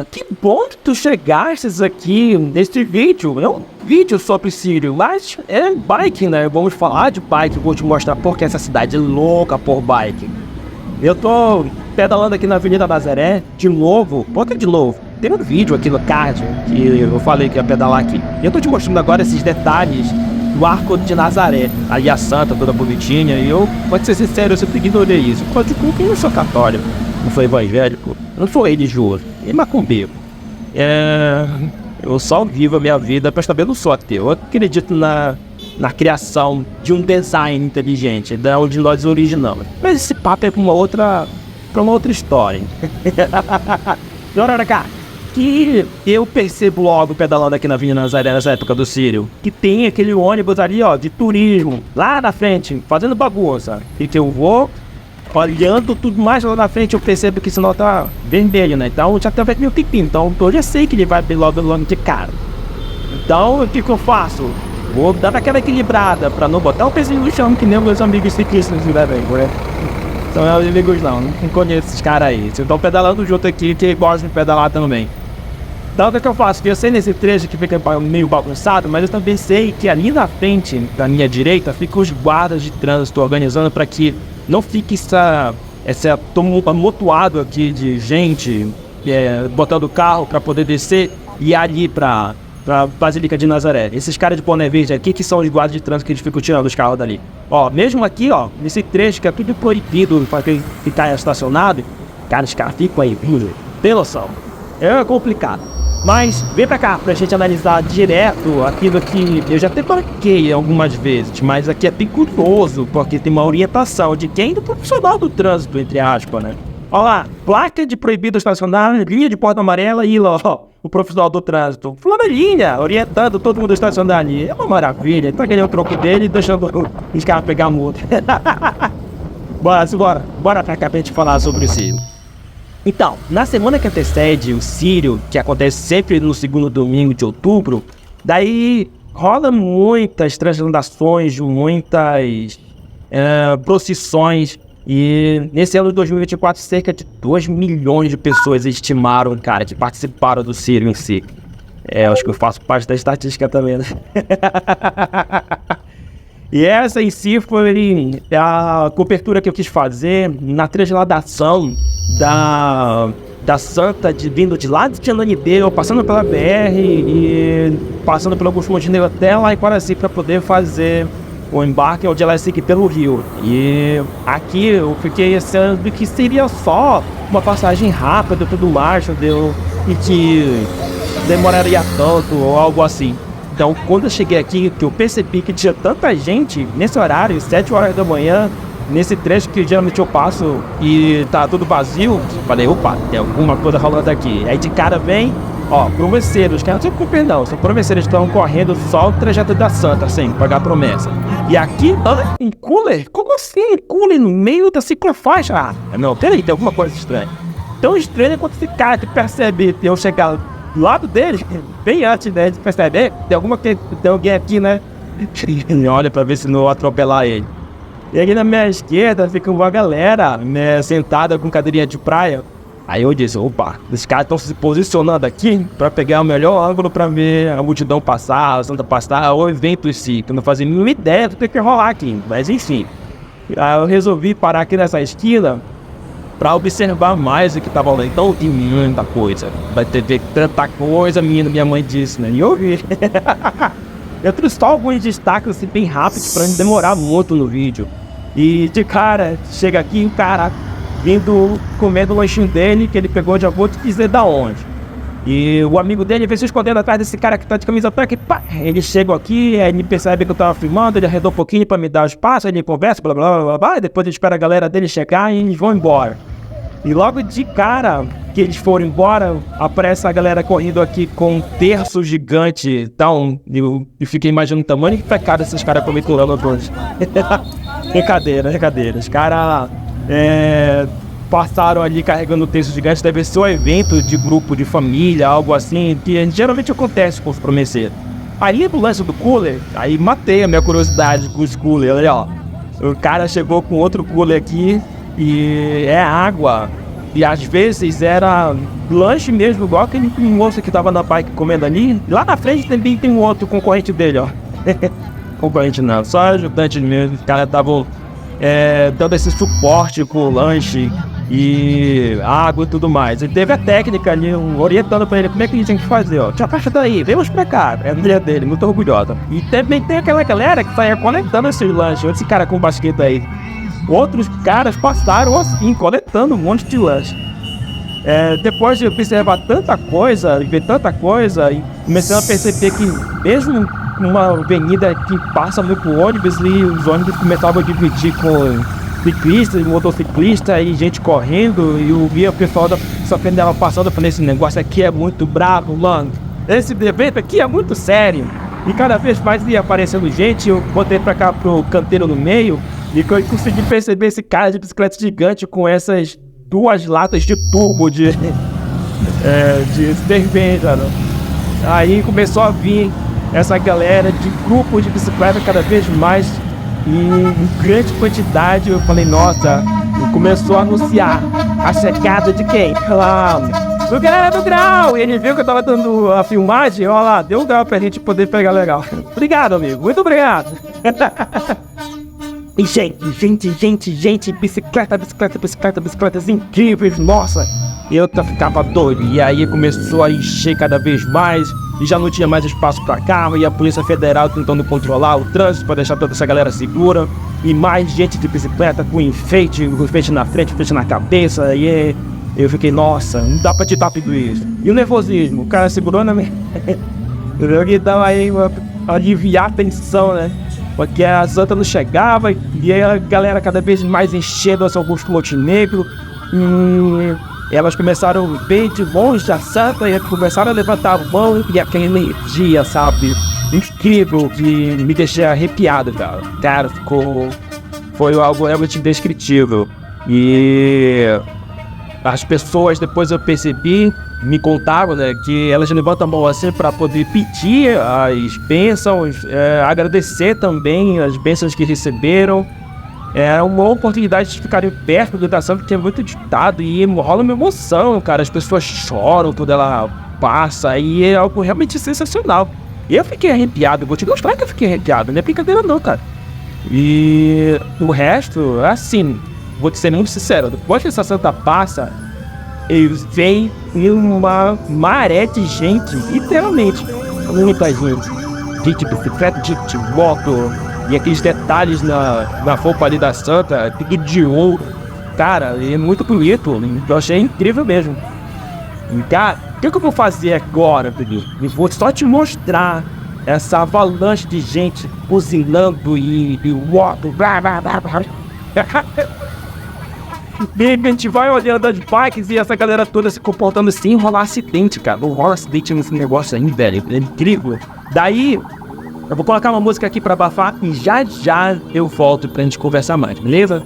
Que bom que tu chegastes aqui neste vídeo. É um vídeo sobre Sírio, mas é bike, né? Vamos falar de bike, vou te mostrar porque essa cidade é louca por bike. Eu tô pedalando aqui na Avenida Nazaré, de novo, bota de novo. Tem um vídeo aqui no card que eu falei que ia pedalar aqui. Eu tô te mostrando agora esses detalhes do Arco de Nazaré. Ali a Santa, toda bonitinha, e eu, pode ser sincero, eu sempre ignorei isso. Pode culpa, eu não sou católico, não sou evangélico, eu não sou religioso, e macumbeiro. Eu só vivo a minha vida, mas também não sou ateu. Eu acredito na criação de um design inteligente, da onde nós originamos. Mas esse papo é para uma outra história. Olha cá, que eu percebo logo pedalando aqui na Avenida Nazaré nessa época do Sírio, que tem aquele ônibus ali, ó, de turismo, lá na frente, fazendo bagunça. E que eu vou olhando tudo mais lá na frente, eu percebo que esse sinal tá vermelho, né? Então já tá meio tempinho, então eu já sei que ele vai bem logo de cara. Então o que eu faço? Vou dar aquela equilibrada pra não botar o pezinho no chão, que nem os meus amigos ciclistas, né? São meus amigos não conheço esses caras aí. Vocês estão pedalando junto aqui, que gostam de pedalar também. Então o que eu faço? Eu sei nesse trecho que fica meio bagunçado, mas eu também sei que ali na frente, da minha direita, ficam os guardas de trânsito organizando para que não fique esse amontoado aqui de gente botando o carro para poder descer e ir ali para Basílica de Nazaré. Esses caras de boné verde aqui que são os guardas de trânsito que eles ficam tirando os carros dali. Ó, mesmo aqui, ó, nesse trecho que é tudo proibido para quem ficar estacionado, cara, os caras ficam aí, tem noção. É complicado. Mas vem pra cá pra gente analisar direto aquilo que eu já até marquei algumas vezes, mas aqui é bem curioso, porque tem uma orientação de quem? Do profissional do trânsito, entre aspas, né? Olha lá, placa de proibido estacionar, linha de porta amarela e lá, ó, o profissional do trânsito. Flanelinha, orientando todo mundo a estacionar ali. É uma maravilha, tá ganhando o troco dele e deixando os caras pegar a multa. Bora pra cá pra gente falar sobre isso. Então, na semana que antecede o Sírio, que acontece sempre no segundo domingo de outubro, daí rola muitas translações, muitas procissões, e nesse ano de 2024 cerca de 2 milhões de pessoas estimaram, cara, que participaram do Sírio em si. Acho que eu faço parte da estatística também, né? E essa em si foi a cobertura que eu quis fazer na transladação da Santa vindo de lá de Ananindeua, passando pela BR e passando pelo Augusto Montenegro até lá em Quaraci para poder fazer o embarque onde ela é seguir pelo Rio. E aqui eu fiquei achando que seria só uma passagem rápida e tudo mais, entendeu? E que demoraria tanto ou algo assim. Então, quando eu cheguei aqui, que eu percebi que tinha tanta gente nesse horário, 7 horas da manhã, nesse trecho que geralmente eu passo e tá tudo vazio, falei, opa, tem alguma coisa rolando aqui. Aí de cara vem, ó, promesseiros, que não sei com perdão, são promesseiros que estão correndo só o trajeto da Santa, sem pagar promessa. E aqui, um cooler? Como assim? Um cooler no meio da ciclofaixa? Não, peraí, tem alguma coisa estranha. Tão estranho é quando esse cara que percebe eu chegar do lado dele, bem antes, né, de perceber, tem alguém aqui, né? Ele olha pra ver se não atropelar ele. E aqui na minha esquerda fica uma galera, né, sentada com cadeirinha de praia. Aí eu disse, opa, os caras estão se posicionando aqui pra pegar o melhor ângulo pra ver a multidão passar, a Santa passar, o evento em si, que eu não fazia nenhuma ideia do que rolar aqui, mas enfim. Aí eu resolvi parar aqui nessa esquina pra observar mais o que tava lá. Então tem muita coisa, vai ter tanta coisa, minha mãe disse, né, e eu vi. Eu trouxe só alguns destaques assim, bem rápidos pra não demorar muito no vídeo. E de cara, chega aqui o cara vindo comendo o lanchinho dele, que ele pegou, já vou te dizer da onde. E o amigo dele veio se escondendo atrás desse cara que tá de camisa branca e pá, ele chega aqui, aí ele percebe que eu tava filmando, ele arredou um pouquinho pra me dar o espaço, ele conversa, blá blá blá blá, e depois ele espera a galera dele chegar e eles vão embora. E logo de cara que eles foram embora, aparece a galera correndo aqui com um terço gigante. Então, eu fiquei imaginando o tamanho que pecado esses caras comiturando todos. Brincadeira. Os caras passaram ali carregando o terço gigante. Deve ser um evento de grupo, de família, algo assim, que geralmente acontece com os promesseiros. Aí no lance do cooler, aí matei a minha curiosidade com os coolers. Olha, ó, o cara chegou com outro cooler aqui e é água E às vezes era lanche mesmo, igual aquele moço que tava na bike comendo ali. Lá na frente também tem um outro concorrente dele, ó. Concorrente não, só ajudante mesmo. Os caras estavam dando esse suporte com lanche e água e tudo mais. E teve a técnica ali, orientando pra ele como é que ele tinha que fazer, ó. Tia, baixa daí, vemos pra cá. É a mulher dele, muito orgulhosa. E também tem aquela galera que saia coletando esses lanches. Esse cara com basquete aí. Outros caras passaram assim, coletando um monte de lanche. Depois de observar tanta coisa, ver tanta coisa, e comecei a perceber que mesmo uma avenida que passa muito ônibus, e os ônibus começavam a dividir com ciclistas, motociclistas e gente correndo, e eu via o pessoal da Safendela passando, falando, esse negócio aqui é muito bravo, mano. Esse evento aqui é muito sério. E cada vez mais ia aparecendo gente, eu botei pra cá pro canteiro no meio, e consegui perceber esse cara de bicicleta gigante com essas 2 latas de turbo de cerveja, né? Aí começou a vir essa galera de grupo de bicicleta cada vez mais em grande quantidade. Eu falei, nossa, e começou a anunciar a chegada de quem? Lá, do galera do grau. E ele viu que eu tava dando a filmagem, ó lá, deu um grau pra gente poder pegar legal. Obrigado, amigo, muito obrigado. E gente, bicicletas incríveis, nossa. Eu ficava doido, e aí começou a encher cada vez mais, e já não tinha mais espaço para carro, e a Polícia Federal tentando controlar o trânsito para deixar toda essa galera segura, e mais gente de bicicleta com enfeite na frente, enfeite na cabeça, e eu fiquei, nossa, não dá pra editar tudo isso. E o nervosismo, o cara segurou na minha... Eu que tava aí aliviar a tensão, né? Porque a Santa não chegava e a galera cada vez mais enchendo esse Augusto Montenegro. Elas começaram bem de longe a Santa e começaram a levantar a mão e aquela energia, sabe? Incrível, que me deixei arrepiado, cara. Cara, foi algo realmente indescritível. E as pessoas, depois eu percebi, me contaram, né, que elas levantam a mão assim para poder pedir as bênçãos, agradecer também as bênçãos que receberam. É uma oportunidade de ficarem perto da Santa, que é muito ditado e rola uma emoção, cara. As pessoas choram quando ela passa e é algo realmente sensacional. E eu fiquei arrepiado, vou te mostrar que eu fiquei arrepiado, não é brincadeira não, cara. E o resto, assim, vou te ser muito sincero, depois que essa Santa passa, vem uma maré de gente, literalmente, muita gente. Gente de bicicleta, gente de moto, e aqueles detalhes na roupa ali da Santa, tudo de ouro. Cara, é muito bonito, eu achei incrível mesmo. E, cara, o que eu vou fazer agora, Felipe? Eu vou só te mostrar essa avalanche de gente cozinhando e moto, blá blá blá blá. E a gente vai olhando as bikes e essa galera toda se comportando sem rolar acidente, cara. Não rola acidente nesse negócio aí, velho. É incrível. Daí, eu vou colocar uma música aqui pra abafar e já eu volto pra gente conversar mais, beleza?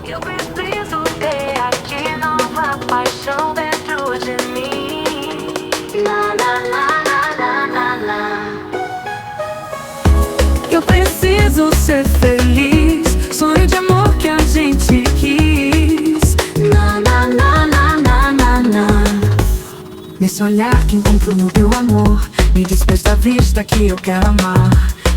Eu preciso ter aqui nova paixão dentro de mim. Na, na, na, na, na, na. Eu preciso ser feliz. Sonho de amor que a gente quis. Na, na, na, na, na, na, na. Nesse olhar que encontro no teu amor, me desperta a vista que eu quero amar.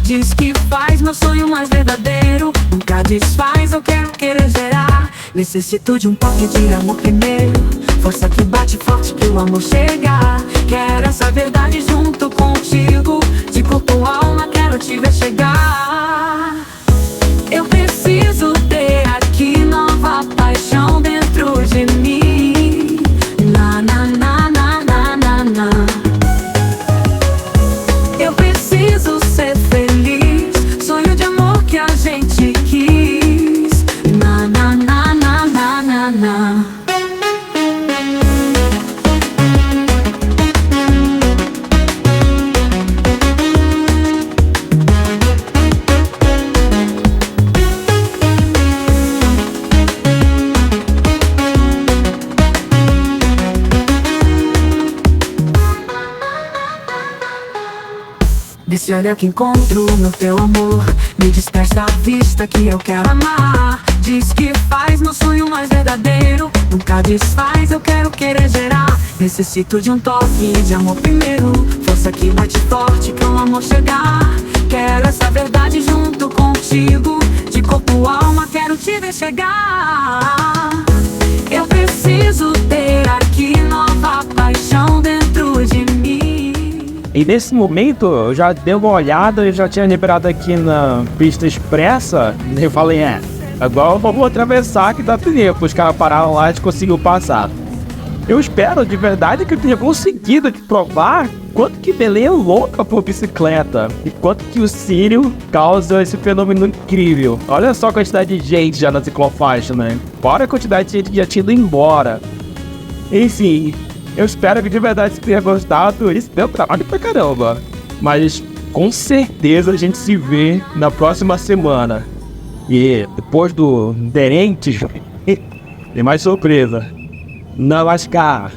Diz que faz meu sonho mais verdadeiro. Nunca desfaz, eu quero querer gerar. Necessito de um toque de amor primeiro. Força que bate forte pro amor chegar. Quero essa verdade junto contigo. De corpo e alma quero te ver chegar. Eu preciso ter aqui nova paixão dentro de mim. Na, na, na, na, na, na, na. Eu preciso ser feliz. Sonho de amor que a gente quis. Na, na, na, na, na, na, na. Desse olhar que encontro no teu amor, me desperta a vista que eu quero amar. diz que faz meu sonho mais verdadeiro. Nunca desfaz, eu quero querer gerar. Necessito de um toque de amor primeiro. Força que bate forte pra o amor chegar. Quero essa verdade junto contigo. De corpo, alma, quero te ver chegar. Eu preciso ter aqui nova paixão dentro de mim. E nesse momento eu já dei uma olhada e já tinha liberado aqui na pista expressa. E eu falei, agora vamos atravessar que dá tempo. Os caras pararam lá e a gente conseguiu passar. Eu espero de verdade que eu tenha conseguido te provar quanto que Belém é louca por bicicleta e quanto que o Círio causa esse fenômeno incrível. Olha só a quantidade de gente já na ciclofaixa, né? Fora a quantidade de gente que já tinha ido embora. Enfim, eu espero que de verdade você tenha gostado. Isso deu trabalho pra caramba. Mas com certeza a gente se vê na próxima semana. E depois do Derentes, tem mais surpresa. Namaskar.